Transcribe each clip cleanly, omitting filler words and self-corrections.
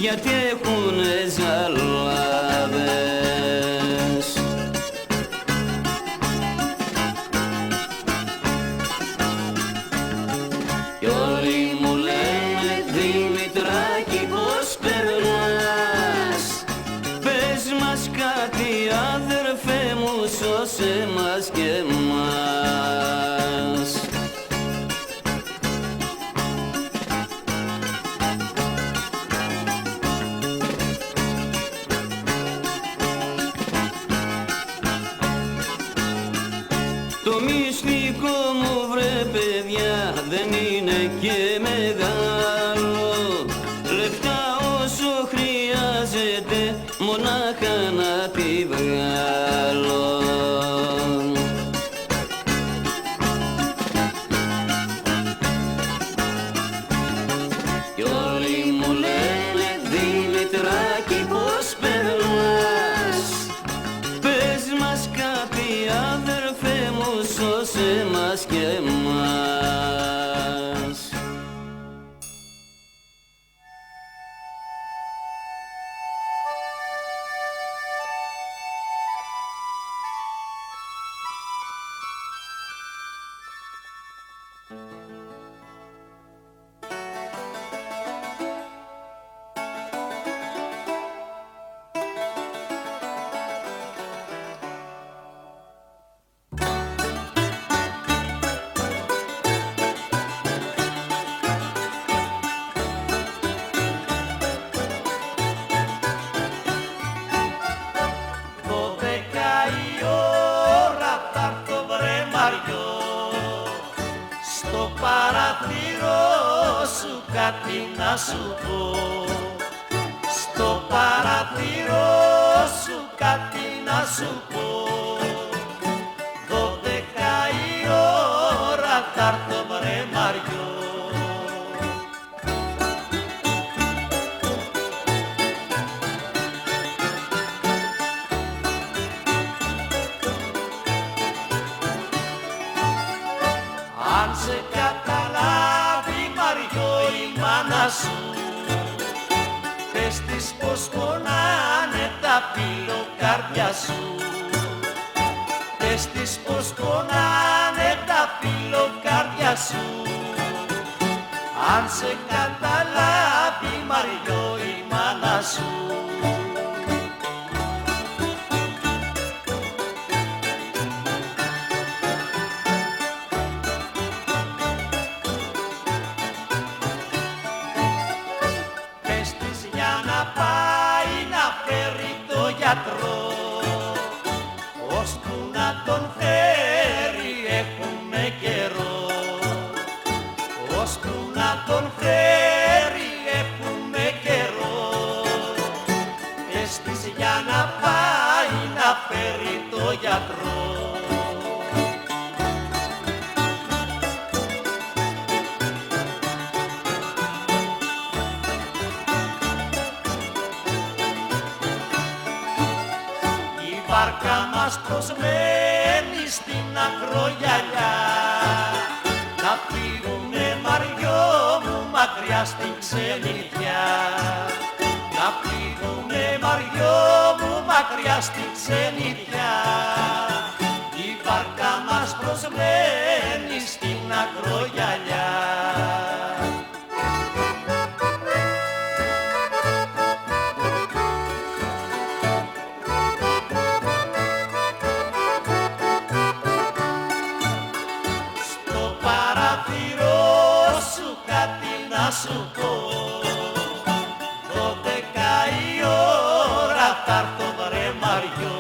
γιατί έχουνε ζαλάδες. Κι όλοι μου λένε Δημητράκη πως περνάς, πες μας κάτι αδερφέ μου, σώσε μας και εμάς. Το μυστικό μου βρε παιδιά δεν είναι και μεγάλο, λεφτά όσο χρειάζεται μονάχα να τη βγάλω. Κι όλοι μου λένε Δημητράκη πως περνάς, πες μας κάτι αδερφέ μου, σώσε μας και εμάς. Κάτι να σου πω, στο παραθυρό σου κάτι να σου πω. 12 η ώρα θα έρθω βρε Μαριό. Αν σε καταλάβει Μαριό η μάνα σου, πες της πως πονάνε τα φιλοκάρδια σου. Πες της πως πονάνε τα φιλοκάρδια σου. Αν σε καταλάβει Μαριό η μάνα σου. Ώσπου να τον φέρει έχουμε καιρό. Ώσπου να τον φέρει έχουμε καιρό. Πες της για να πάει να φέρει το γιατρό. Βάρκα μας προσμένει στην ακρογιαλιά, να φύγουνε Μαριό μου μακριά στην ξενιτιά. Να φύγουνε Μαριό μου μακριά στην ξενιτιά. Η βάρκα μας προσμένει στην ακρογιαλιά. Να σου πω, 12 η ώρα θα έρθω βρε Μαριό.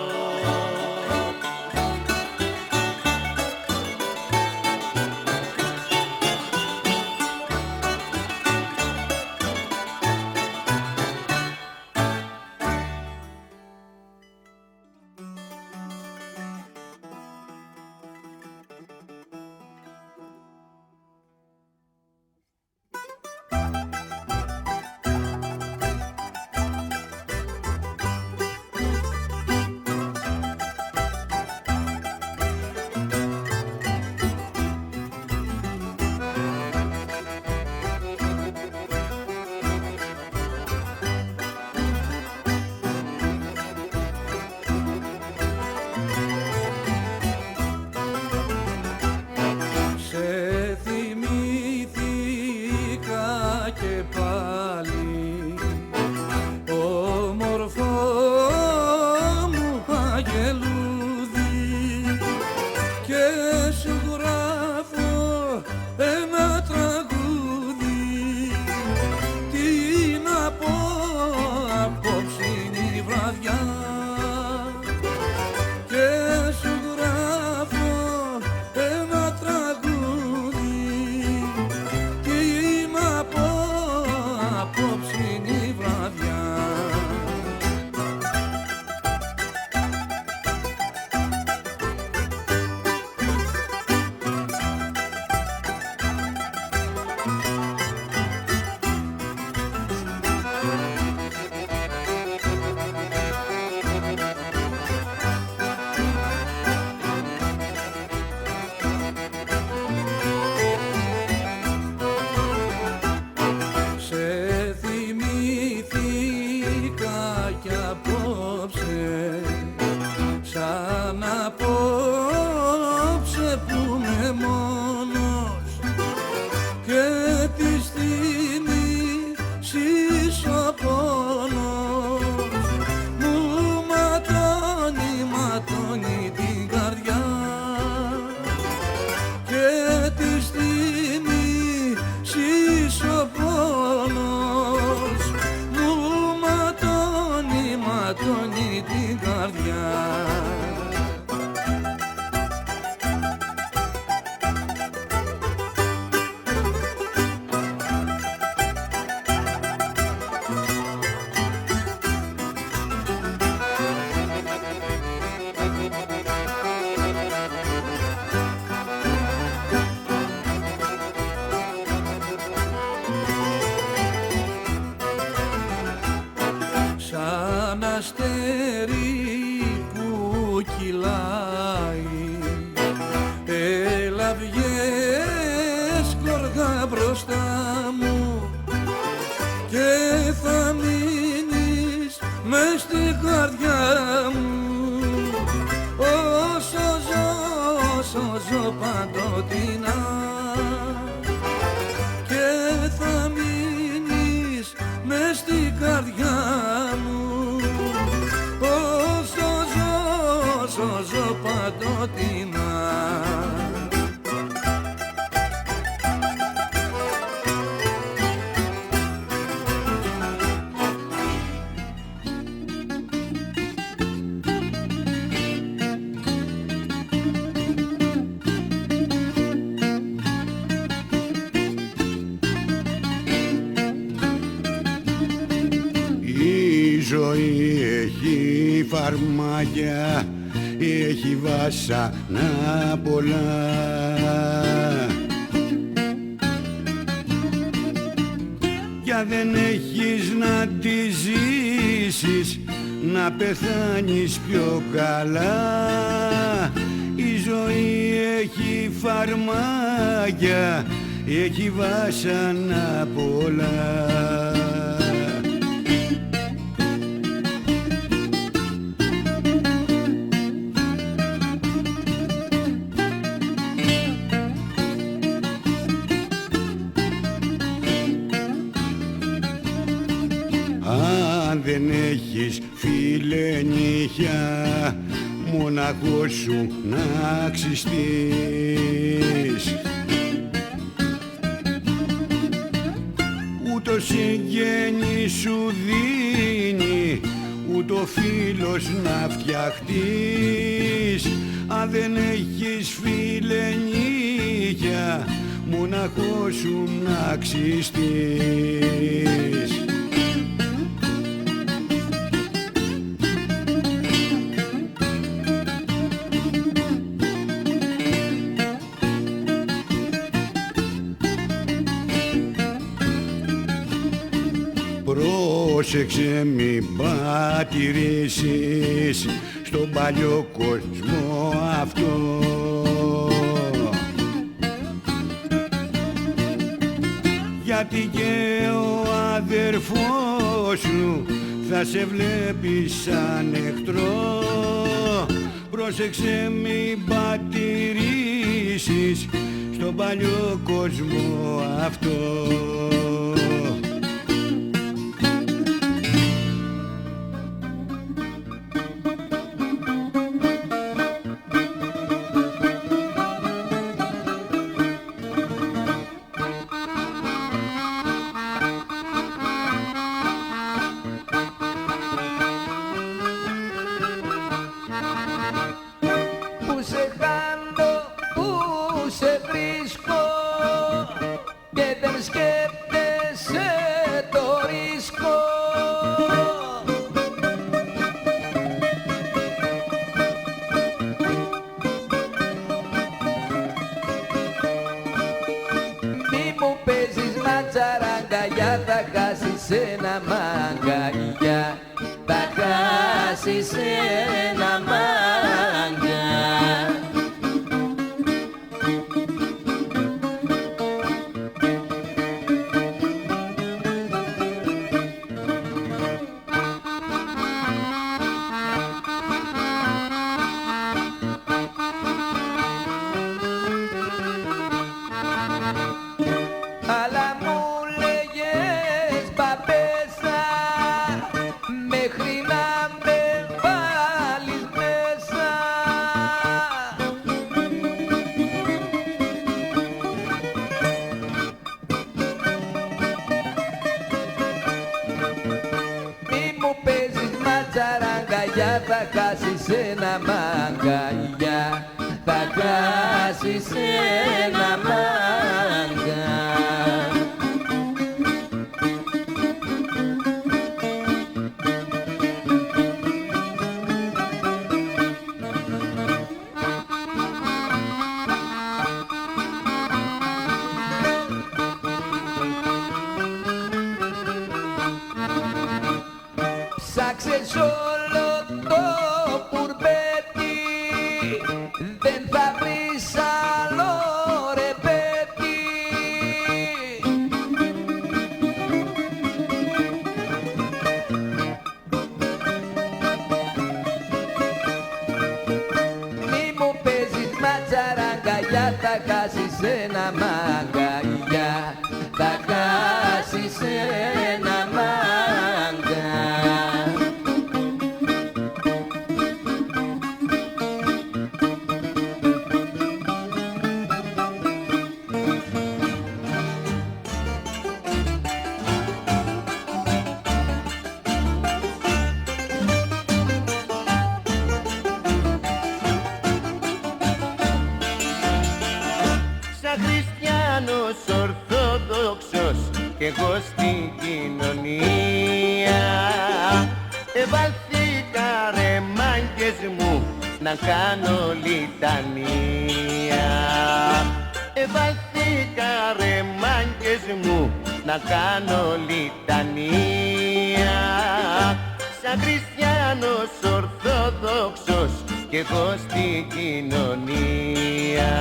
αστέρι που κυλάει. Έλα βγες κορδά μπροστά μου και θα μείνεις μες στην καρδιά μου όσο ζω παντοτινά και θα μείνεις μες στην καρδιά μου όσο ζω παντοτινά. Η ζωή έχει φαρμάκια, έχει βάσανα πολλά. Κι αν δεν έχεις να τη ζήσεις, να πεθάνεις πιο καλά. Η ζωή έχει φαρμάκια, έχει βάσανα πολλά. Αν δεν έχεις φίλε νύχια, μοναχός σου να ξυστείς. Ούτω συγγένη σου δίνει, ούτω φίλος να φτιαχτείς. Αν δεν έχεις φίλε νύχια, μοναχός σου να ξυστείς. Πρόσεξε μη πατηρήσεις στον παλιό κόσμο αυτό. Γιατί και ο αδερφός σου θα σε βλέπει σαν εχθρό. Πρόσεξε μη πατηρήσεις στον παλιό κόσμο αυτό. Πού σε χάνω, πού σε βρίσκω και δεν σκέφτεσαι το ρίσκο. Μη μου παίζεις ματσαραγκαλιά, θα χάσεις ένα μαγκαλιά, θα χάσεις ένα μάγκα. Αλλά μου λέγες μπαμπέσα, μέχρι να με βάλεις μάγκα, για θα χάσεις ένα μάγκα. Σαν χριστιανός ορθόδοξος κι εγώ στην κοινωνία εβαλθήκα ρε μάγκες μου να κάνω λιτανία. Εβαλθήκα ρε μάγκες μου να κάνω λιτανία. Σαν χριστιανός ορθόδοξος κι εγώ στην κοινωνία.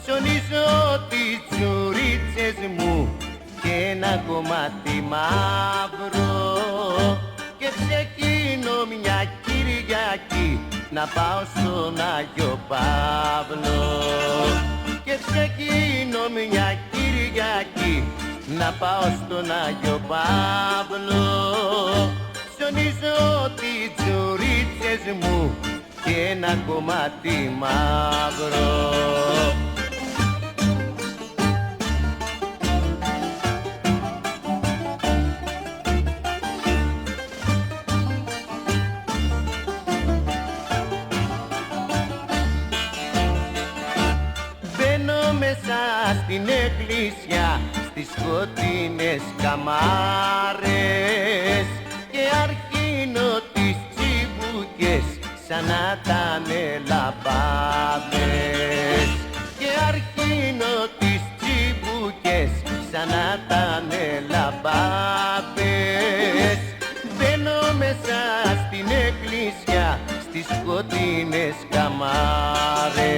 Ψωνίζω τις τσουρίτσες μου και ένα κομμάτι μαύρο και ξεκινώ μια Κυριακή να πάω στον Άγιο Παύλο. Και ξεκινώ μια Κυριακή να πάω στον Άγιο Παύλο. Ψωνίζω τις τσουρίτσες μου και ένα κομμάτι μαύρο. Μπαίνω μέσα στην εκκλησιά στις σκοτεινές καμάρες και αρχίνω τις τσιμπουκές σαν να τανε λαμπάδες. Και αρχίνω τις τσιμπουκές σαν να τανε λαμπάδες. Μπαίνω μέσα στην εκκλησιά στις σκοτεινές καμάρες.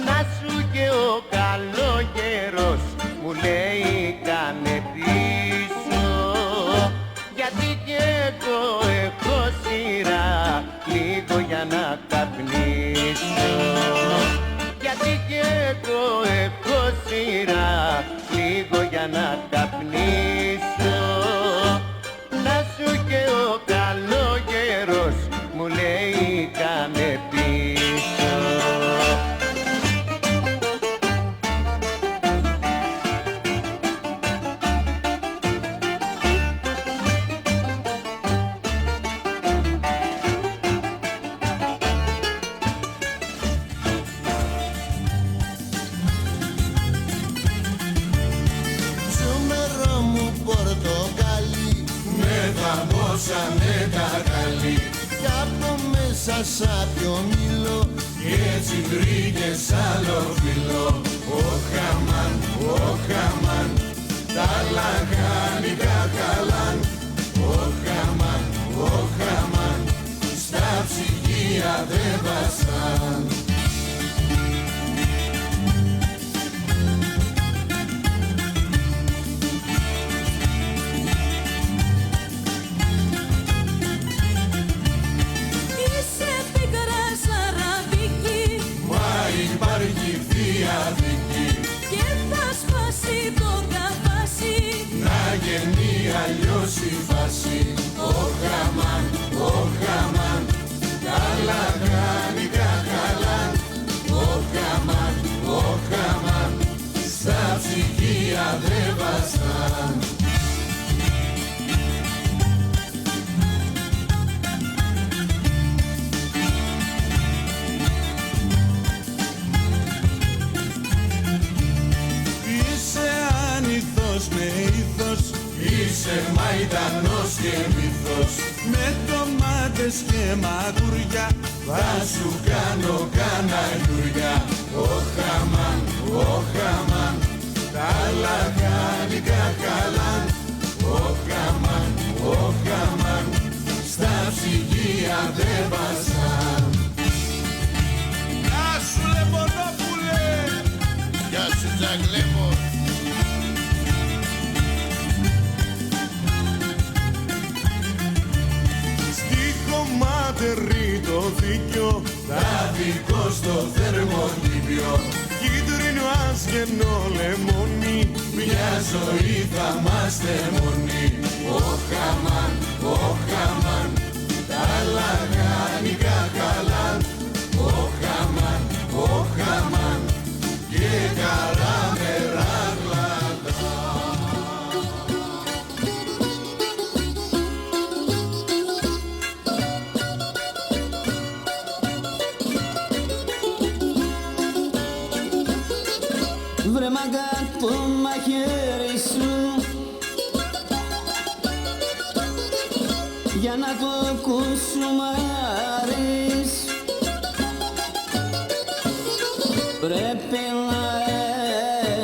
Να σου και ο καλόγερος μου λέει κάνε πίσω, γιατί και εγώ έχω σειρά λίγο για να καπνίσω. Γιατί και εγώ έχω σειρά λίγο για να καπνίσω. Να σου και ο καλόγερος μου λέει κάνε πίσω. Τσούμερο μου πορτοκαλί με βαμώσανε τα καλή κι από μέσα σάπιο μήλο και έτσι βρήκες άλλο φιλό. Ο χαμάν, τα λαχάνικα χαλάν. Ο χαμάν, στα ψυγεία δεν βαστάν. Είσαι πίκρα σαραβική, Μα υπάρχει διαδική και θα σπάσει το καβάσι. να γεννεί αλλιώς η φάση. Ο χαμάν, τα λαχάνικα χαλάν. Ο χαμάν, στα ψυγεία δεν βαστάν. Είσαι άνηθος με ήθος, Είσαι μαϊντανός και μύθος, με ντομάτες και μαγουριά. θα σου κάνω καναγιουριά. Ο χαμάν, λύκειο, τα δικό στο θερμοκήπιο. κίτρινο άσγενο λεμόνι, Μια ζωή θα είμαστε μόνοι. Όχ αμάν, τα λαγάνικα καλά. Όχ αμάν, και καράμερα γλαντά. Βρε μάγκα το μαχαίρι σου για να το κουσουμάρεις πρέπει να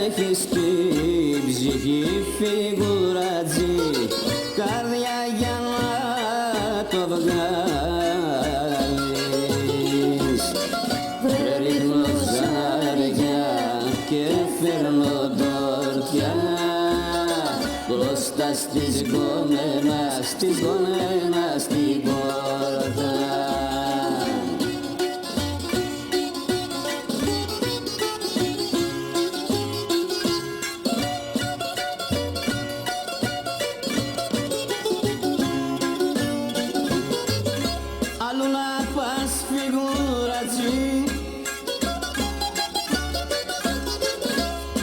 έχεις την ψυχή φιγουρατζή, καρδιά για να το βγάλεις. Βρε ρίχνω ζάρια και φέρνω τόρτια μπροστά στις γόνενας, στην πόρτα. Αλλού να πας φιγουρατζή,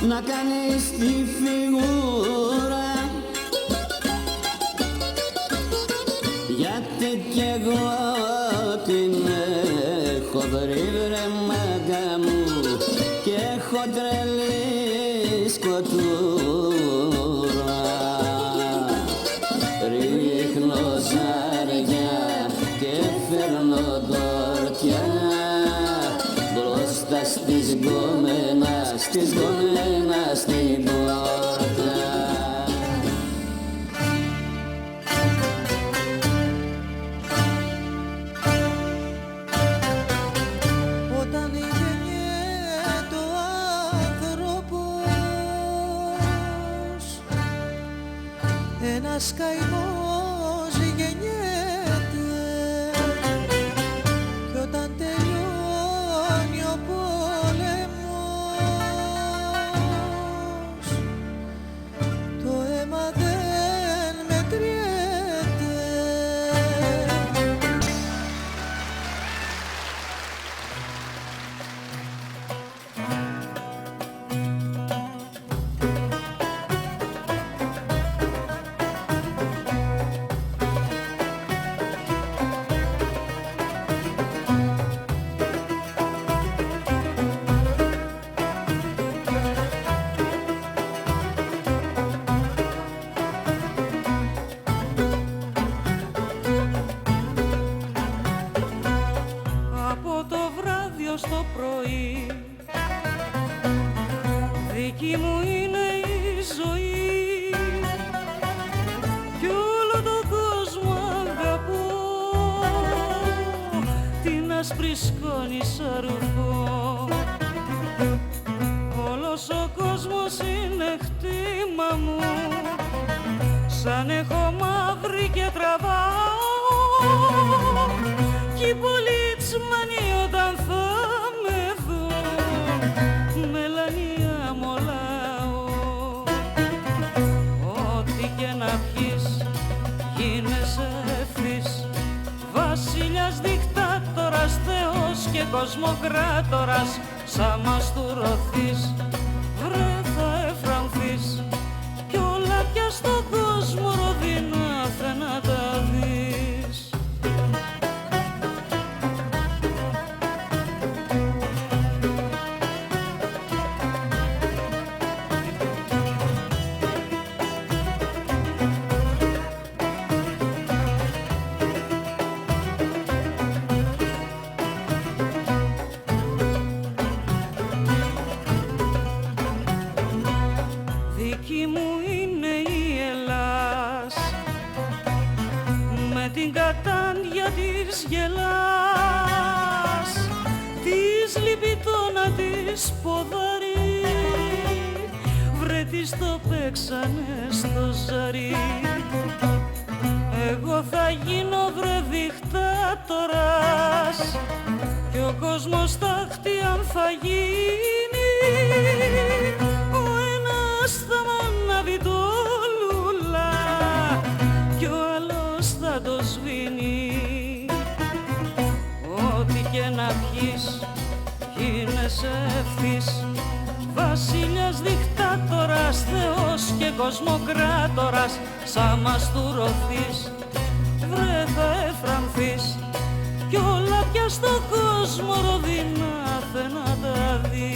να κάνεις τη φιγούρα, γιατί κι εγώ την έχω βρει βρε μάγκα μου και έχω τρελή σκοτούρα. Ρίχνω ζάρια και φέρνω τόρτια μπροστά στις γκόμενας, στην πόρτα. Όταν γεννιέται ο άνθρωπος, ένας καημός γεννιέται, κι όταν τελειώνει ο πόλεμος, το αίμα δεν μετριέται. Από το βράδυ ως το πρωί δική μου είναι η ζωή κι όλο τον κόσμο αγαπώ, την άσπρη σκόνη σαν ρουφό. Όλος ο κόσμος είναι χτήμα μου, σαν έχω μαύρη και τραβάω κι οι πολιτσμανοί όταν θα με δουν μελανία μολάω. Ό,τι και να πιείς γίνεσαι ευθύς, βασιλιάς, δικτάτορας, θεός και κοσμοκράτορας, σαν μαστουρωθείς βρε θα εφρανθείς κι όλα πια στον κόσμο ροδινά να τα δεις. Δική μου είναι η Ελλάς, με την κατάντια της γελάς, της λείπει το να της ποδαρεί, βρε της το παίξανε στο ζαρί. Εγώ θα γίνω βρε δικτάτορας κι ο κόσμος τάχτη αν θα γίνει. Ο ένας θα μ' ανάβει το λουλά κι ο άλλος θα το σβήνει. Ό,τι και να πιείς γίνεσαι ευθύς, βασίλειας, δικτάτορας, θεός και κοσμοκράτορας. Σαν μαστουρωθείς βρε θα εφρανθείς κι όλα πια στον κόσμο ροδινά θε να τα δεις.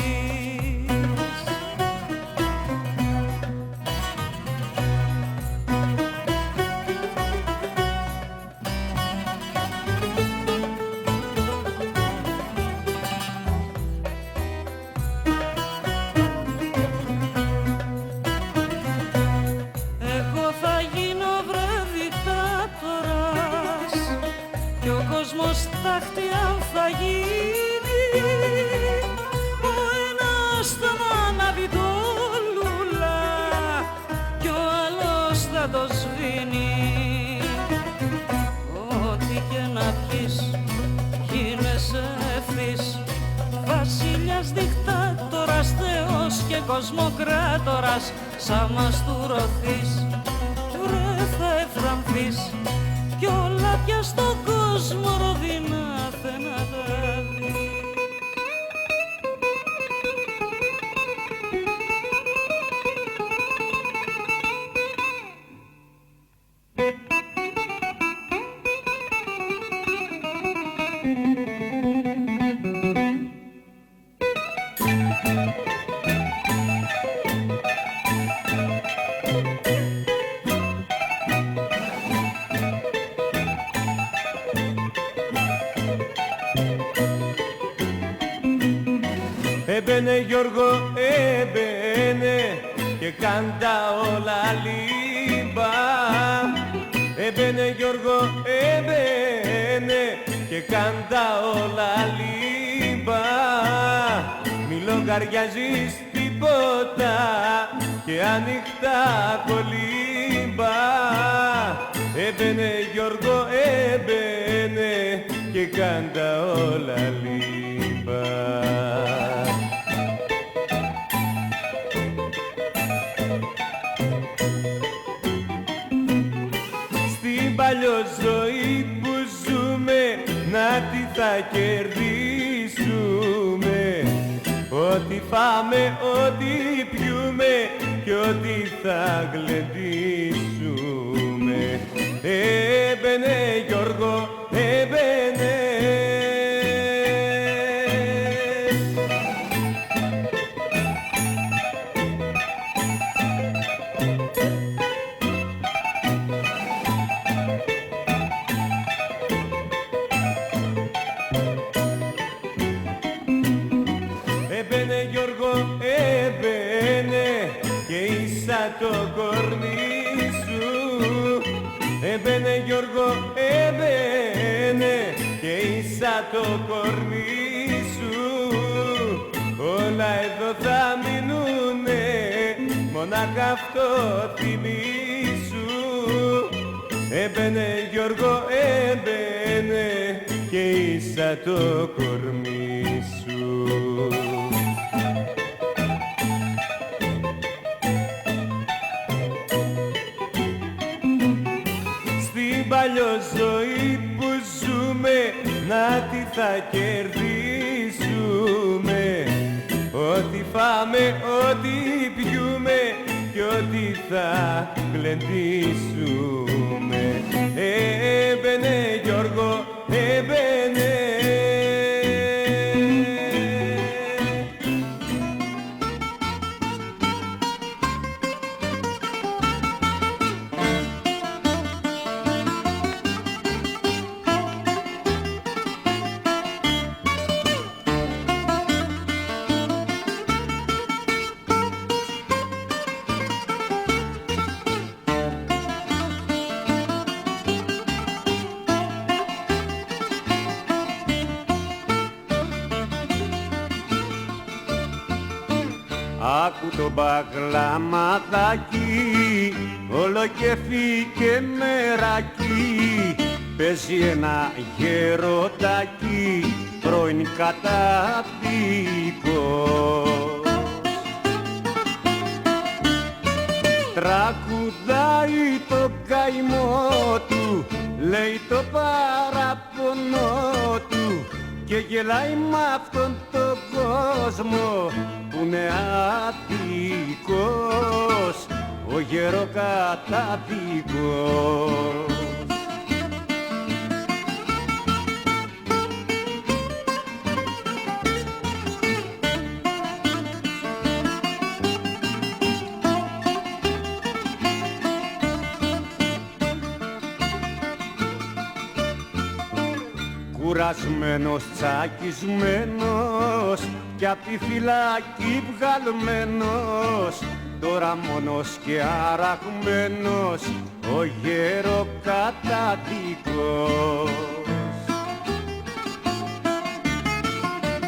Τάχτη αν θα γίνει, ο ένας θα μ' ανάβει το λουλά κι ο άλλος θα το σβήνει. Ό,τι και να πιείς γίνεσαι ευθύς, βασίλειας, δικτάτορας, θεός και κοσμοκράτορας. Σαν μαστουρωθείς βρε θα εφρανθείς κι όλα πια στον κόσμο ροδινά θε να τα δεις. Έμπαινε Γιώργο, έμπαινε και κάντα όλα λίμπα. Έμπαινε Γιώργο, έμπαινε και κάντα όλα λίμπα. Μη λογαριάζεις τίποτα και ανοιχτά κολύμπα. Έμπαινε Γιώργο, έμπαινε και κάντα όλα λίμπα. Παλιοζωή που ζούμε, να τι θα κερδίσουμε. Ό,τι φάμε, ό,τι πιούμε και ό,τι θα γλεντήσουμε. Έμπαινε Γιώργο, έμπαινε. Το κορμί σου έμπαινε Γιώργο, έμπαινε και ίσα το κορμί σου. Όλα εδώ θα μείνουνε, μονάχα αυτό θυμίσου. Έμπαινε Γιώργο, έμπαινε και ίσα το κορμί σου. Παλιοζωή που ζούμε, να τι θα κερδίσουμε. Ό,τι φάμε, ό,τι πιούμε και ό,τι θα γλεντήσουμε. Έμπαινε Γιώργο, έμπαινε. το μπαγλαμαδάκι, όλο κέφι και μεράκι, παίζει ένα γεροντάκι, πρώην καταδίκος. Τραγουδάει το καημό του, λέει το παραπονό του και γελάει μ' αυτόν τον κόσμο που είναι αδίκος, ο γεροκαταδίκος. Κουρασμένος, τσακισμένος κι απ' τη φυλακή βγαλμένος, τώρα μόνος και αραγμένος, ο γεροκαταδίκος.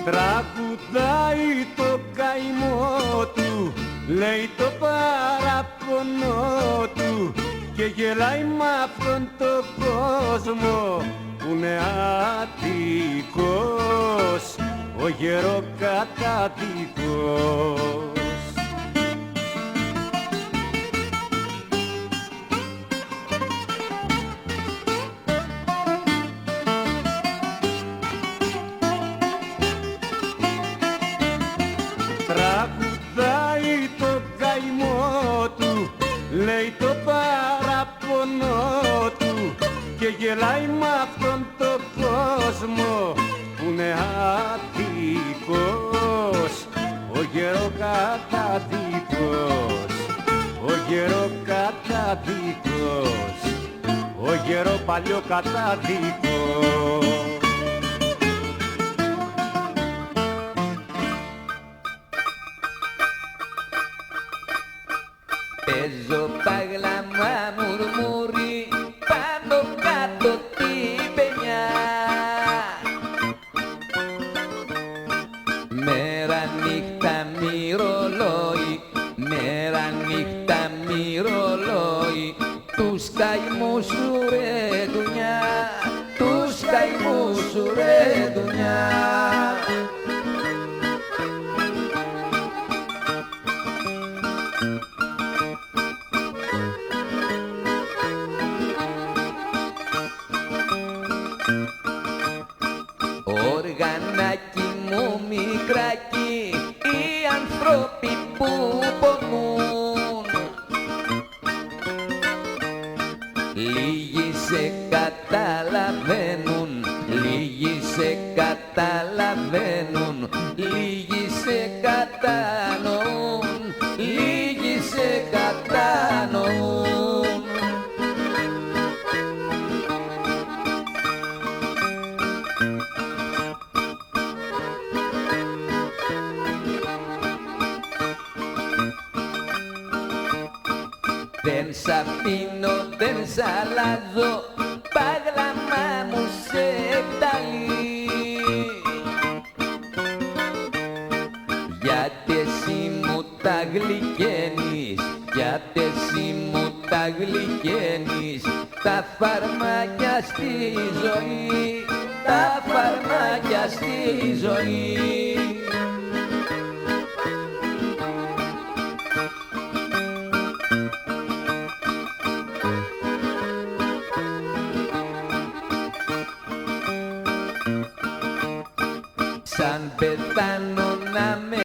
Τραγουδάει το καημό του, λέει το παραπονό του και γελάει μ' αυτόν τον κόσμο που είναι αδίκος, ο γεροκαταδίκος. Τραγουδάει το καημό του, λέει το παραπονό του και γελάει μ' αυτόν τον κόσμο που είναι αδίκος, ο γεροκαταδίκος, ο γεροκαταδίκος, ο γεροπαλιοκαταδίκος. Παίζω παγλαμά μουρμουρί πάνω κάτω την παινιά, μέρα νύχτα μυρολόι, μέρα νύχτα μυρολόι, τους καημούς σου ρε δουνιά, τους καημούς σου ρε δουνιά. Οργανάκι μου μικράκι, οι άνθρωποι που πονούν, λίγοι σε καταλαβαίνουν, λίγοι σε καταλαβαίνουν, λίγοι σε κατανοούν, λίγοι σε κατανοούν. Δεν σ' αφήνω, δεν σ' αλλάζω, παγλαμά μου σε εκταλεί, γιατί εσύ μου τα γλυκαίνεις, γιατί εσύ μου τα γλυκαίνεις, τα φαρμάκια στη ζωή, τα φαρμάκια στη ζωή. Σαν πεθάνω να με